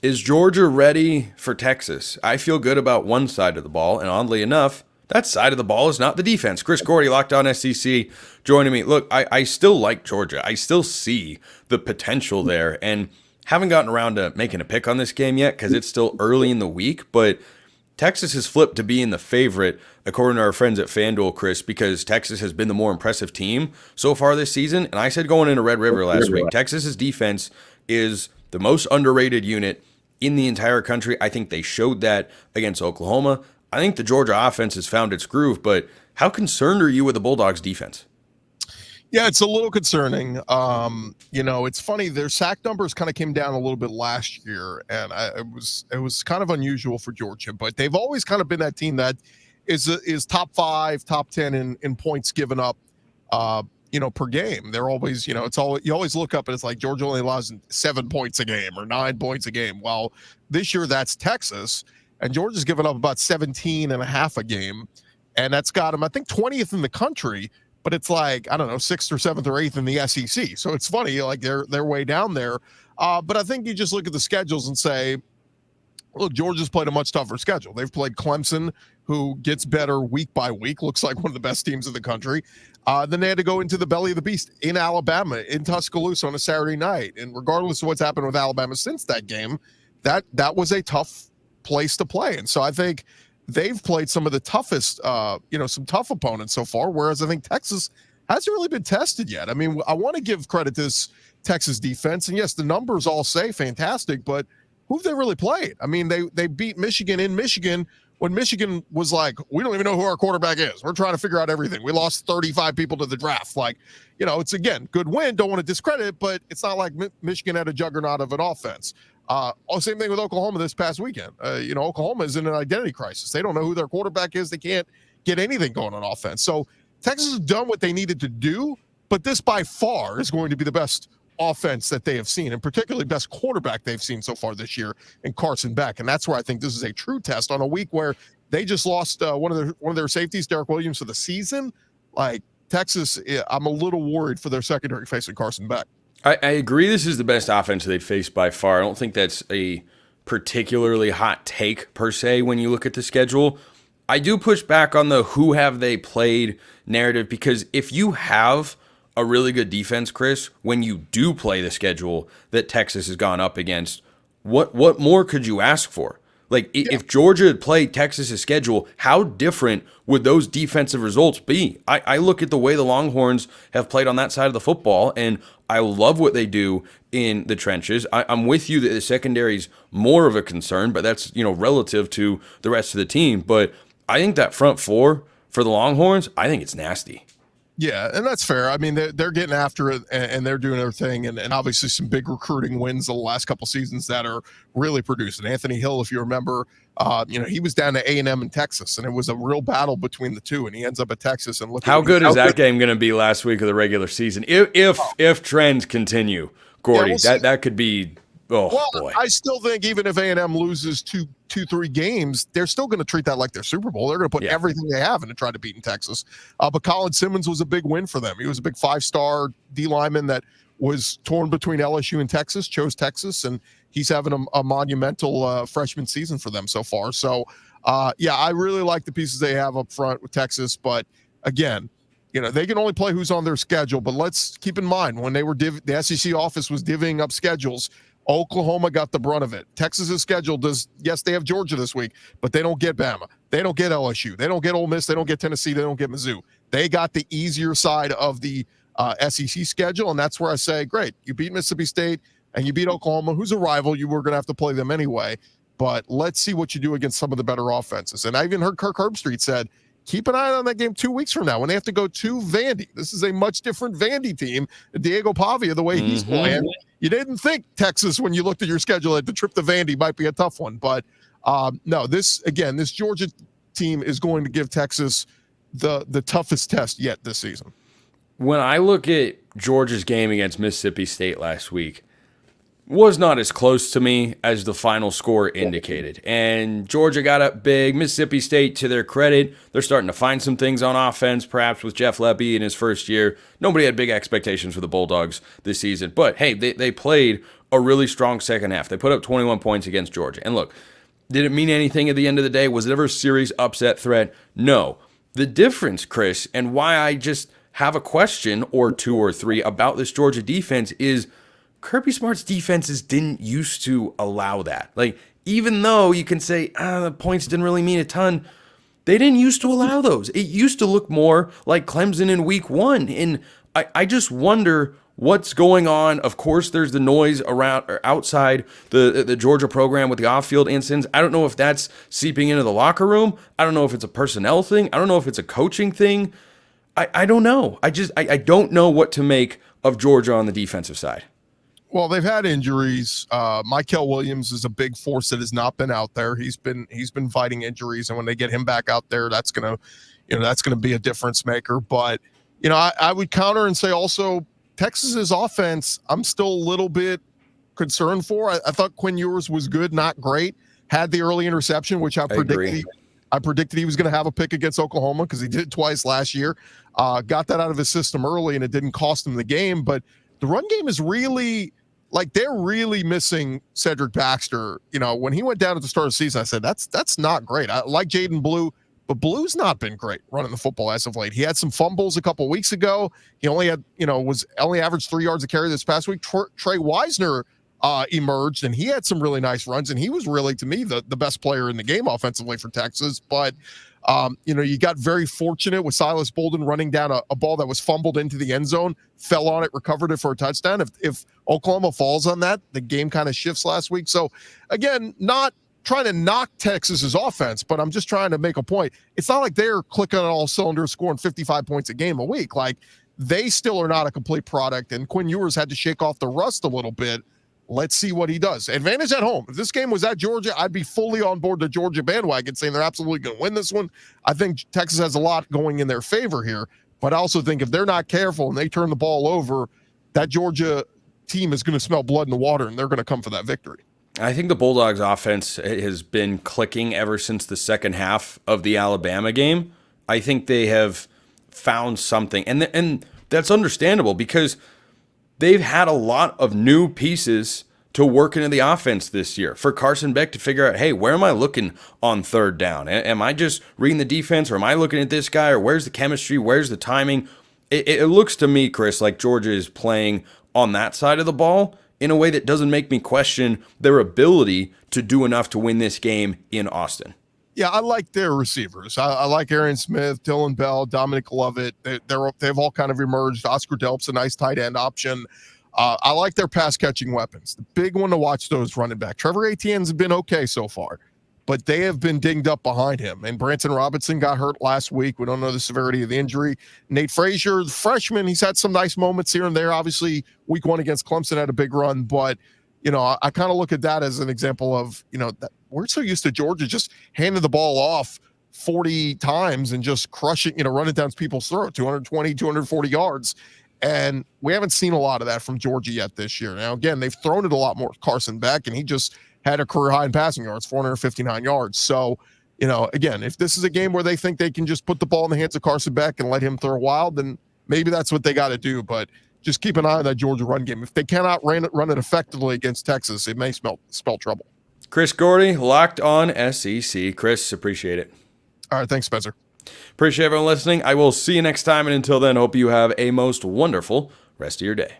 Is Georgia ready for Texas? I feel good about one side of the ball, and oddly enough, that side of the ball is not the defense. Chris Gordy, Locked On SEC, joining me. Look, I still like Georgia. I still see the potential there, and haven't gotten around to making a pick on this game yet because it's still early in the week, but Texas has flipped to being the favorite, according to our friends at FanDuel, Chris, because Texas has been the more impressive team so far this season. And I said going into Red River last week, Texas's defense is the most underrated unit in the entire country. I think they showed that against Oklahoma. I think the Georgia offense has found its groove, but how concerned are you with the Bulldogs defense? Yeah, it's a little concerning. It's funny. Their sack numbers kind of came down a little bit last year, and it was kind of unusual for Georgia. But they've always kind of been that team that is top 5, top 10 in points given up. Per game. They're always, it's all you always look up and it's like Georgia only allows 7 points a game or 9 points a game. Well, this year that's Texas, and Georgia's given up about 17 and a half a game, and that's got them, I think, 20th in the country. But it's like, I don't know, 6th or 7th or 8th in the SEC. So it's funny, like they're way down there. But I think you just look at the schedules and say, look, Georgia's played a much tougher schedule. They've played Clemson, who gets better week by week, looks like one of the best teams in the country. Then they had to go into the belly of the beast in Alabama, in Tuscaloosa on a Saturday night. And regardless of what's happened with Alabama since that game, that was a tough place to play. And so I think they've played some of the toughest, some tough opponents so far, whereas I think Texas hasn't really been tested yet. I mean, I want to give credit to this Texas defense. And yes, the numbers all say fantastic, but who have they really played? I mean, they beat Michigan in Michigan when Michigan was like, we don't even know who our quarterback is. We're trying to figure out everything. We lost 35 people to the draft. Like, it's, again, good win. Don't want to discredit it, but it's not like Michigan had a juggernaut of an offense. Same thing with Oklahoma this past weekend. Oklahoma is in an identity crisis. They don't know who their quarterback is. They can't get anything going on offense. So Texas has done what they needed to do, but this by far is going to be the best offense that they have seen, and particularly best quarterback they've seen so far this year in Carson Beck. And that's where I think this is a true test on a week where they just lost one of their safeties, Derek Williams, for the season. Like Texas, I'm a little worried for their secondary facing Carson Beck. I agree this is the best offense they've faced by far. I don't think that's a particularly hot take per se when you look at the schedule. I do push back on the who have they played narrative, because if you have a really good defense, Chris, when you do play the schedule that Texas has gone up against, what more could you ask for? Like, if Georgia had played Texas's schedule, how different would those defensive results be? I look at the way the Longhorns have played on that side of the football, and I love what they do in the trenches. I'm with you that the secondary's more of a concern, but that's, relative to the rest of the team. But I think that front four for the Longhorns, I think it's nasty. Yeah, and that's fair. I mean, they're getting after it, and they're doing their thing, and obviously some big recruiting wins the last couple seasons that are really producing. Anthony Hill, if you remember, he was down to A&M in Texas, and it was a real battle between the two, and he ends up at Texas. And look, how good is that game going to be last week of the regular season? If trends continue, Gordy, that could be. Oh, well, boy. I still think even if A&M loses 2-3 games, they're still going to treat that like their Super Bowl. They're going to put everything they have in to try to beat in Texas. But Colin Simmons was a big win for them. He was a big 5-star D lineman that was torn between LSU and Texas, chose Texas, and he's having a monumental freshman season for them so far. So, I really like the pieces they have up front with Texas. But again, they can only play who's on their schedule. But let's keep in mind, when they were the SEC office was divvying up schedules, Oklahoma got the brunt of it. Texas's schedule yes, they have Georgia this week, but they don't get Bama. They don't get LSU. They don't get Ole Miss. They don't get Tennessee. They don't get Mizzou. They got the easier side of the SEC schedule, and that's where I say, great, you beat Mississippi State and you beat Oklahoma, who's a rival. You were going to have to play them anyway, but let's see what you do against some of the better offenses. And I even heard Kirk Herbstreit said, keep an eye on that game 2 weeks from now when they have to go to Vandy. This is a much different Vandy team. Diego Pavia, the way he's playing, you didn't think Texas, when you looked at your schedule, the trip to Vandy might be a tough one. But no, this Georgia team is going to give Texas the toughest test yet this season. When I look at Georgia's game against Mississippi State last week, was not as close to me as the final score indicated. And Georgia got up big. Mississippi State, to their credit, they're starting to find some things on offense, perhaps with Jeff Lebby in his first year. Nobody had big expectations for the Bulldogs this season. But, hey, they played a really strong second half. They put up 21 points against Georgia. And look, did it mean anything at the end of the day? Was it ever a serious upset threat? No. The difference, Chris, and why I just have a question or two or three about this Georgia defense is Kirby Smart's defenses didn't used to allow that. Like, even though you can say, the points didn't really mean a ton, they didn't used to allow those. It used to look more like Clemson in week one. And I just wonder what's going on. Of course, there's the noise around or outside the Georgia program with the off-field incidents. I don't know if that's seeping into the locker room. I don't know if it's a personnel thing. I don't know if it's a coaching thing. I don't know. I don't know what to make of Georgia on the defensive side. Well, they've had injuries. Michael Williams is a big force that has not been out there. He's been fighting injuries, and when they get him back out there, that's gonna be a difference maker. But I would counter and say also Texas's offense, I'm still a little bit concerned for. I thought Quinn Ewers was good, not great. Had the early interception, which I predicted he was going to have a pick against Oklahoma because he did it twice last year. Got that out of his system early, and it didn't cost him the game. But the run game is really, they're really missing Cedric Baxter. When he went down at the start of the season, I said, that's not great. I like Jaden Blue, but Blue's not been great running the football as of late. He had some fumbles a couple weeks ago. He only had, only averaged 3 yards a carry this past week. Trey Wisner emerged, and he had some really nice runs, and he was really, to me, the best player in the game offensively for Texas. But you got very fortunate with Silas Bolden running down a ball that was fumbled into the end zone, fell on it, recovered it for a touchdown. If Oklahoma falls on that, the game kind of shifts last week. So again, not trying to knock Texas's offense, but I'm just trying to make a point. It's not like they're clicking on all cylinders, scoring 55 points a game a week. Like, they still are not a complete product, and Quinn Ewers had to shake off the rust a little bit. Let's see what he does. Advantage at home. If this game was at Georgia, I'd be fully on board the Georgia bandwagon saying they're absolutely going to win this one. I think Texas has a lot going in their favor here, but I also think if they're not careful and they turn the ball over, that Georgia team is going to smell blood in the water, and they're going to come for that victory. I think the Bulldogs offense has been clicking ever since the second half of the Alabama game. I think they have found something, and that's understandable because they've had a lot of new pieces to work into the offense this year. For Carson Beck to figure out, hey, where am I looking on third down? Am I just reading the defense, or am I looking at this guy, or where's the chemistry, where's the timing? It looks to me, Chris, like Georgia is playing on that side of the ball in a way that doesn't make me question their ability to do enough to win this game in Austin. Yeah, I like their receivers. I like Aaron Smith, Dylan Bell, Dominic Lovett. They've all kind of emerged. Oscar Delp's a nice tight end option. I like their pass catching weapons. The big one to watch, though, is running back. Trevor Etienne's been okay so far, but they have been dinged up behind him. And Branson Robinson got hurt last week. We don't know the severity of the injury. Nate Frazier, the freshman, he's had some nice moments here and there. Obviously, week one against Clemson had a big run, but I kind of look at that as an example of, that we're so used to Georgia just handing the ball off 40 times and just crushing, running down people's throat, 220, 240 yards. And we haven't seen a lot of that from Georgia yet this year. Now, again, they've thrown it a lot more. Carson Beck, and he just had a career high in passing yards, 459 yards. So, again, if this is a game where they think they can just put the ball in the hands of Carson Beck and let him throw wild, then maybe that's what they got to do. But just keep an eye on that Georgia run game. If they cannot run it effectively against Texas, it may spell trouble. Chris Gordy, Locked On SEC. Chris, appreciate it. All right, thanks, Spencer. Appreciate everyone listening. I will see you next time, and until then, hope you have a most wonderful rest of your day.